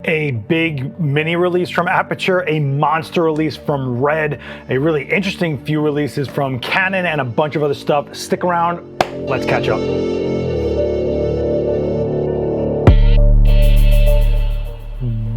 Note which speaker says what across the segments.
Speaker 1: A big mini release from Aperture, a monster release from Red, a really interesting few releases from Canon, and a bunch of other stuff. Stick around, let's catch up.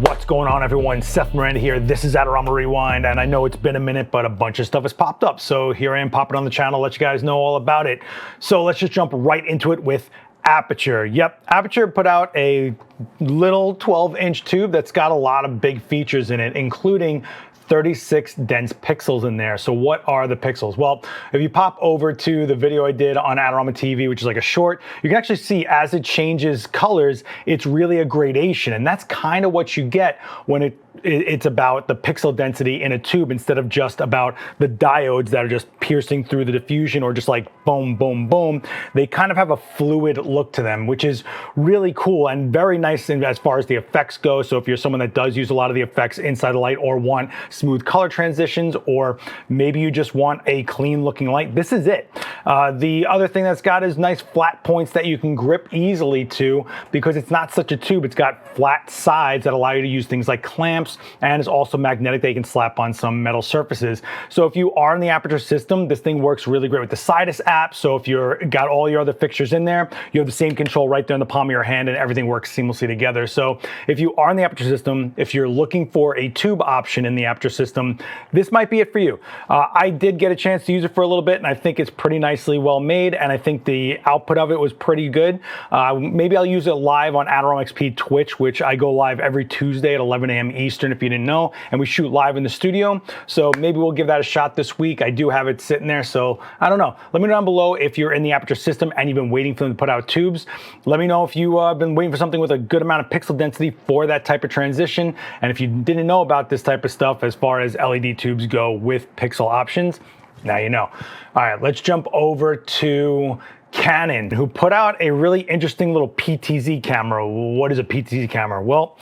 Speaker 1: What's going on, everyone? Seth Miranda here. This is Adorama Rewind, and I know it's been a minute, but a bunch of stuff has popped up. So here I am popping on the channel, let you guys know all about it. So let's just jump right into it with Aperture. Yep, Aperture put out a little 12-inch tube that's got a lot of big features in it, including 36 dense pixels in there. So what are the pixels? Well, if you pop over to the video I did on AdoramaTV, which is like a short, you can actually see as it changes colors, it's really a gradation. And that's kind of what you get when it's about the pixel density in a tube instead of just about the diodes that are just piercing through the diffusion or just like boom, boom, boom. They kind of have a fluid look to them, which is really cool and very nice as far as the effects go. So if you're someone that does use a lot of the effects inside the light or want smooth color transitions, or maybe you just want a clean looking light, this is it. The other thing that's got is nice flat points that you can grip easily to, because it's not such a tube. It's got flat sides that allow you to use things like clamps, and it's also magnetic. They can slap on some metal surfaces. So if you are in the Aperture system, this thing works really great with the Sidus app. So if you're got all your other fixtures in there, you have the same control right there in the palm of your hand, and everything works seamlessly together. So if you are in the Aperture system, if you're looking for a tube option in the Aperture system, this might be it for you. I did get a chance to use it for a little bit, and I think it's pretty nicely well made, and I think the output of it was pretty good. Maybe I'll use it live on Adorama XP Twitch, which I go live every Tuesday at 11 a.m. Eastern, if you didn't know, and we shoot live in the studio. So maybe we'll give that a shot this week. I do have it sitting there, so I don't know. Let me know down below if you're in the Aperture system and you've been waiting for them to put out tubes. Let me know if you have been waiting for something with a good amount of pixel density for that type of transition, and if you didn't know about this type of stuff as far as LED tubes go with pixel options, now you know. All right, let's jump over to Canon, who put out a really interesting little PTZ camera. What is a PTZ camera? Well,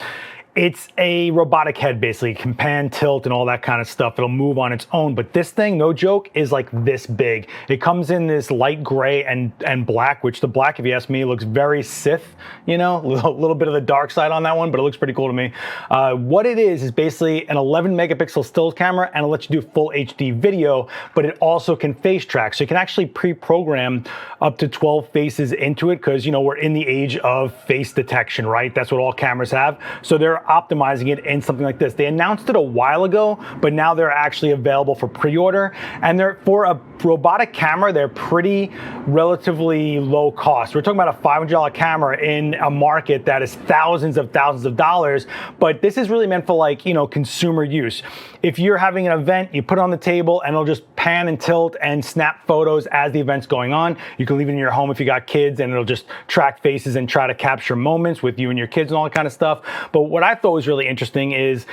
Speaker 1: it's a robotic head, basically. It can pan, tilt, and all that kind of stuff. It'll move on its own. But this thing, no joke, is like this big. It comes in this light gray and black, which the black, if you ask me, looks very Sith, you know, a little bit of the dark side on that one, but it looks pretty cool to me. What it is basically an 11 megapixel stills camera, and it lets you do full HD video, but it also can face track. So you can actually pre-program up to 12 faces into it, because, you know, we're in the age of face detection, right? That's what all cameras have. So they're optimizing it in something like this. They announced it a while ago, but now they're actually available for pre-order, and they're, for a robotic camera, they're pretty relatively low cost. We're talking about a $500 camera in a market that is thousands of dollars, but this is really meant for, like, you know, consumer use. If you're having an event, you put it on the table and it'll just pan and tilt and snap photos as the event's going on. You can leave it in your home if you got kids, and it'll just track faces and try to capture moments with you and your kids and all that kind of stuff. But what I thought was really interesting is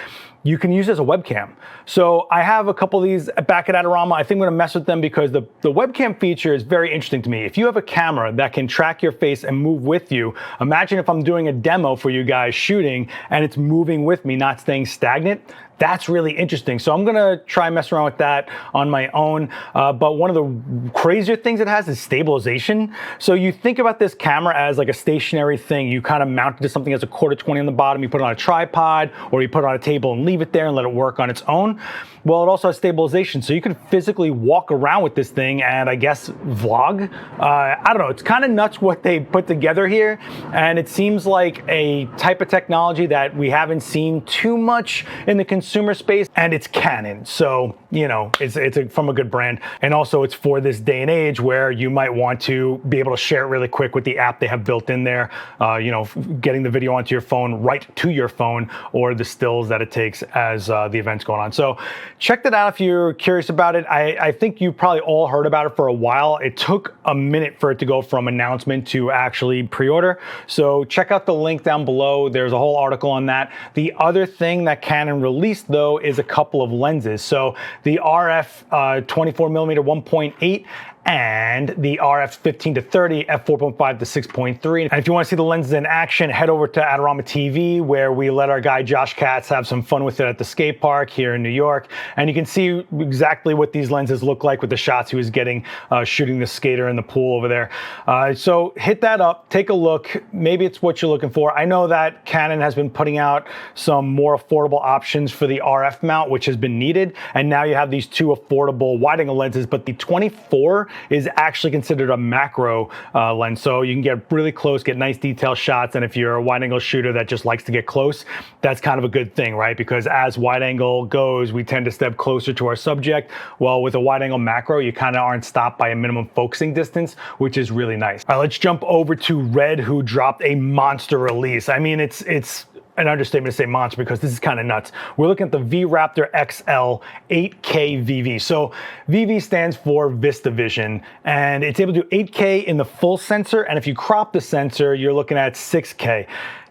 Speaker 1: you can use it as a webcam. So I have a couple of these back at Adorama. I think I'm gonna mess with them because the webcam feature is very interesting to me. If you have a camera that can track your face and move with you, imagine if I'm doing a demo for you guys shooting and it's moving with me, not staying stagnant. That's really interesting. So I'm gonna try mess around with that on my own. But one of the crazier things it has is stabilization. So you think about this camera as like a stationary thing. You kind of mount it to something that's a 1/4-20 on the bottom. You put it on a tripod, or you put it on a table and leave it there and let it work on its own. Well, it also has stabilization, so you can physically walk around with this thing and, I guess, vlog. I don't know, it's kind of nuts what they put together here, and it seems like a type of technology that we haven't seen too much in the consumer space, and it's Canon, so, you know, it's from a good brand, and also it's for this day and age where you might want to be able to share it really quick with the app they have built in there, you know, getting the video onto your phone, right to your phone, or the stills that it takes as the event's going on. So check that out if you're curious about it. I think you probably all heard about it for a while. It took a minute for it to go from announcement to actually pre-order. So check out the link down below. There's a whole article on that. The other thing that Canon released, though, is a couple of lenses. So the RF 24mm 1.8 and the RF 15 to 30, f4.5 to 6.3. And if you want to see the lenses in action, head over to AdoramaTV, where we let our guy Josh Katz have some fun with it at the skate park here in New York. And you can see exactly what these lenses look like with the shots he was getting shooting the skater in the pool over there. So hit that up, take a look. Maybe it's what you're looking for. I know that Canon has been putting out some more affordable options for the RF mount, which has been needed. And now you have these two affordable wide angle lenses, but the 24 is actually considered a macro lens. So you can get really close, get nice detailed shots. And if you're a wide angle shooter that just likes to get close, that's kind of a good thing, right? Because as wide angle goes, we tend to step closer to our subject. Well, with a wide angle macro, you kind of aren't stopped by a minimum focusing distance, which is really nice. All right, let's jump over to Red, who dropped a monster release. I mean, it's an understatement to say monster because this is kind of nuts. We're looking at the V Raptor XL 8K VV. So VV stands for VistaVision, and it's able to do 8K in the full sensor, and if you crop the sensor, you're looking at 6K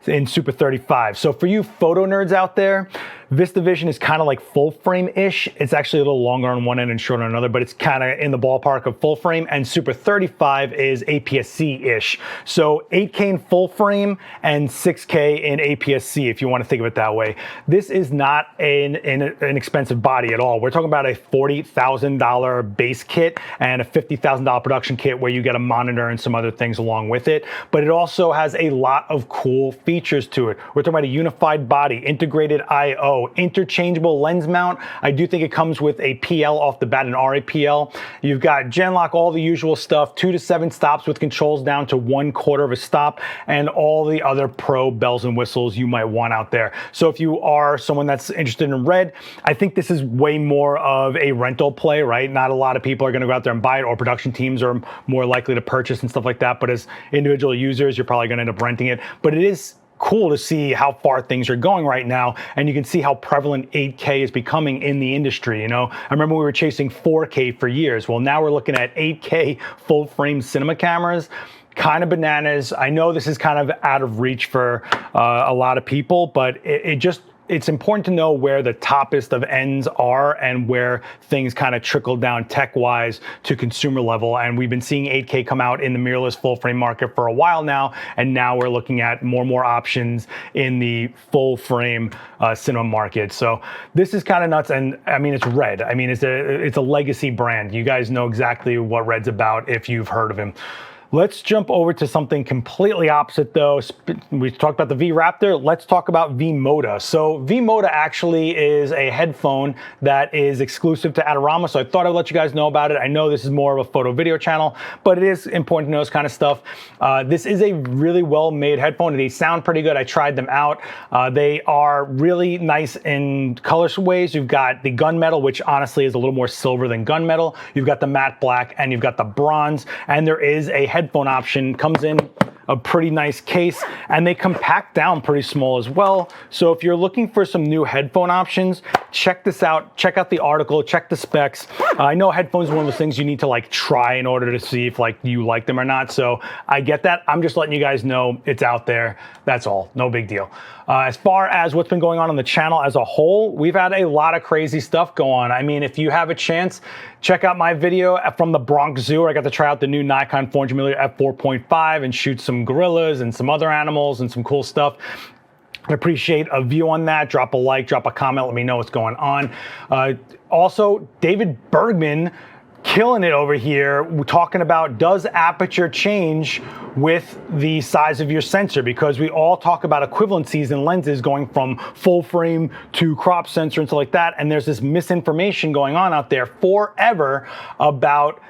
Speaker 1: in Super 35. So for you photo nerds out there, VistaVision is kind of like full frame-ish. It's actually a little longer on one end and shorter on another, but it's kind of in the ballpark of full frame, and Super 35 is APS-C-ish. So 8K in full frame and 6K in APS-C, if you want to think of it that way. This is not an expensive body at all. We're talking about a $40,000 base kit and a $50,000 production kit where you get a monitor and some other things along with it, but it also has a lot of cool features to it. We're talking about a unified body, integrated I/O, interchangeable lens mount. I do think it comes with a PL off the bat, an RAPL. You've got gen lock, all the usual stuff, 2 to 7 stops with controls down to 1/4 of a stop, and all the other pro bells and whistles you might want out there. So if you are someone that's interested in Red, I think this is way more of a rental play, right? Not a lot of people are going to go out there and buy it, or production teams are more likely to purchase and stuff like that. But as individual users, you're probably going to end up renting it. But it is cool to see how far things are going right now, and you can see how prevalent 8K is becoming in the industry. You know, I remember we were chasing 4K for years. Well, now we're looking at 8K full frame cinema cameras. Kind of bananas. I know this is kind of out of reach for a lot of people, but it's important to know where the toppest of ends are and where things kind of trickle down tech-wise to consumer level. And we've been seeing 8K come out in the mirrorless full-frame market for a while now, and now we're looking at more and more options in the full-frame cinema market. So this is kind of nuts, and I mean, it's Red. I mean, it's a legacy brand. You guys know exactly what Red's about if you've heard of him. Let's jump over to something completely opposite though. We talked about the V Raptor. Let's talk about V-Moda. So V-Moda actually is a headphone that is exclusive to Adorama. So I thought I'd let you guys know about it. I know this is more of a photo video channel, but it is important to know this kind of stuff. This is a really well-made headphone. They sound pretty good. I tried them out. They are really nice in color ways. You've got the gunmetal, which honestly is a little more silver than gunmetal. You've got the matte black, and you've got the bronze, and there is a headphone option. Comes in a pretty nice case, and they compact down pretty small as well. So if you're looking for some new headphone options, check this out. Check out the article, check the specs. I know headphones are one of those things you need to like try in order to see if like you like them or not. So I get that. I'm just letting you guys know it's out there. That's all. No big deal. As far as what's been going on the channel as a whole, we've had a lot of crazy stuff go on. I mean, if you have a chance, check out my video from the Bronx Zoo. I got to try out the new Nikon 400mm f4.5 and shoot some gorillas and some other animals and some cool stuff. I appreciate a view on that. Drop a like, drop a comment, let me know what's going on. Also, David Bergman killing it over here. We're talking about, does aperture change with the size of your sensor? Because we all talk about equivalencies in lenses going from full frame to crop sensor and stuff like that. And there's this misinformation going on out there forever about,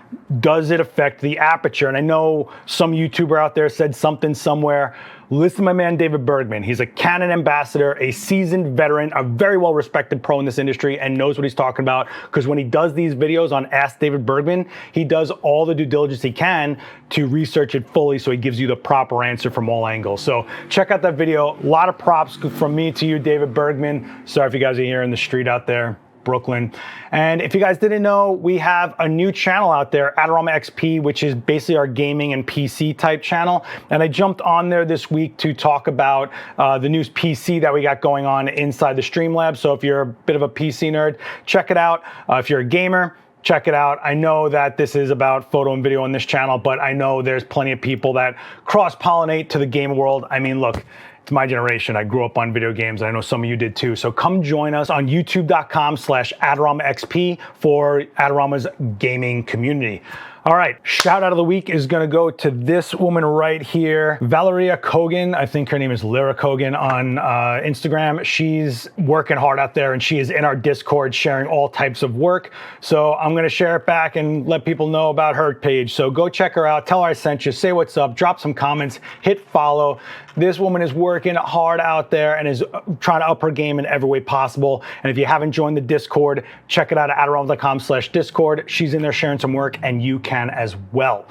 Speaker 1: does it affect the aperture? And I know some YouTuber out there said something somewhere. Listen to my man, David Bergman. He's a Canon ambassador, a seasoned veteran, a very well-respected pro in this industry, and knows what he's talking about, because when he does these videos on Ask David Bergman, he does all the due diligence he can to research it fully so he gives you the proper answer from all angles. So check out that video. A lot of props from me to you, David Bergman. Sorry if you guys are here in the street out there. Brooklyn. And if you guys didn't know, we have a new channel out there, Adorama XP, which is basically our gaming and PC type channel. And I jumped on there this week to talk about the new PC that we got going on inside the Stream Lab. So if you're a bit of a PC nerd, check it out. If you're a gamer, check it out. I know that this is about photo and video on this channel, but I know there's plenty of people that cross-pollinate to the game world. I mean, look, it's my generation. I grew up on video games. I know some of you did too. So come join us on youtube.com/AdoramaXP for Adorama's gaming community. All right, shout out of the week is gonna go to this woman right here, Valeriia Kogan. I think her name is Lyra Kogan on Instagram. She's working hard out there and she is in our Discord sharing all types of work. So I'm gonna share it back and let people know about her page. So go check her out, tell her I sent you, say what's up, drop some comments, hit follow. This woman is working hard out there and is trying to up her game in every way possible. And if you haven't joined the Discord, check it out at adorama.com/Discord. She's in there sharing some work and you can as well.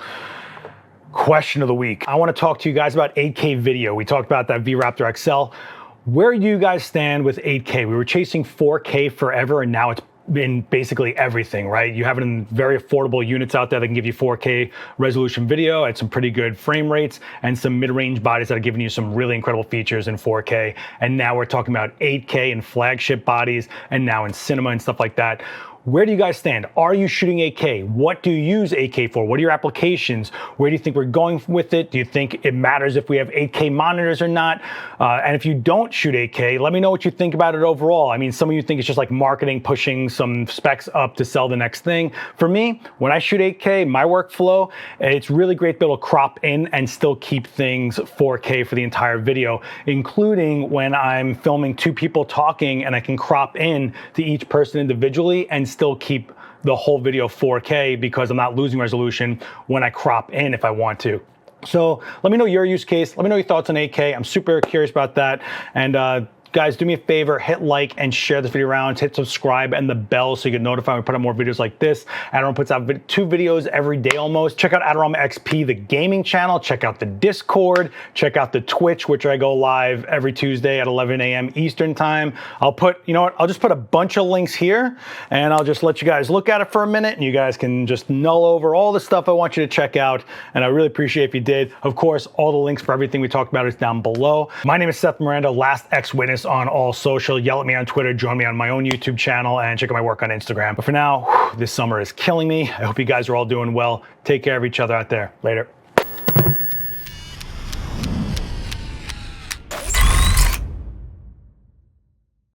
Speaker 1: Question of the week. I want to talk to you guys about 8K video. We talked about that V Raptor XL. Where do you guys stand with 8K? We were chasing 4K forever and now it's in basically everything, right? You have it in very affordable units out there that can give you 4K resolution video at some pretty good frame rates and some mid-range bodies that are giving you some really incredible features in 4K. And now we're talking about 8K in flagship bodies and now in cinema and stuff like that. Where do you guys stand? Are you shooting 8K? What do you use 8K for? What are your applications? Where do you think we're going with it? Do you think it matters if we have 8K monitors or not? And if you don't shoot 8K, let me know what you think about it overall. I mean, some of you think it's just like marketing, pushing some specs up to sell the next thing. For me, when I shoot 8K, my workflow, it's really great to be able to crop in and still keep things 4K for the entire video, including when I'm filming two people talking and I can crop in to each person individually and still keep the whole video 4K because I'm not losing resolution when I crop in if I want to. So let me know your use case. Let me know your thoughts on 8K. I'm super curious about that. And guys, do me a favor, hit like and share this video around, hit subscribe and the bell so you get notified when we put out more videos like this. Adorama puts out 2 videos every day almost. Check out Adorama XP, the gaming channel. Check out the Discord. Check out the Twitch, which I go live every Tuesday at 11 a.m. Eastern time. I'll put, you know what, I'll just put a bunch of links here and I'll just let you guys look at it for a minute and you guys can just null over all the stuff I want you to check out. And I really appreciate if you did. Of course, all the links for everything we talked about is down below. My name is Seth Miranda, last ex-witness on all social. Yell at me on Twitter, join me on my own YouTube channel, and check out my work on Instagram. But for now, this summer is killing me. I hope you guys are all doing well. Take care of each other out there. Later.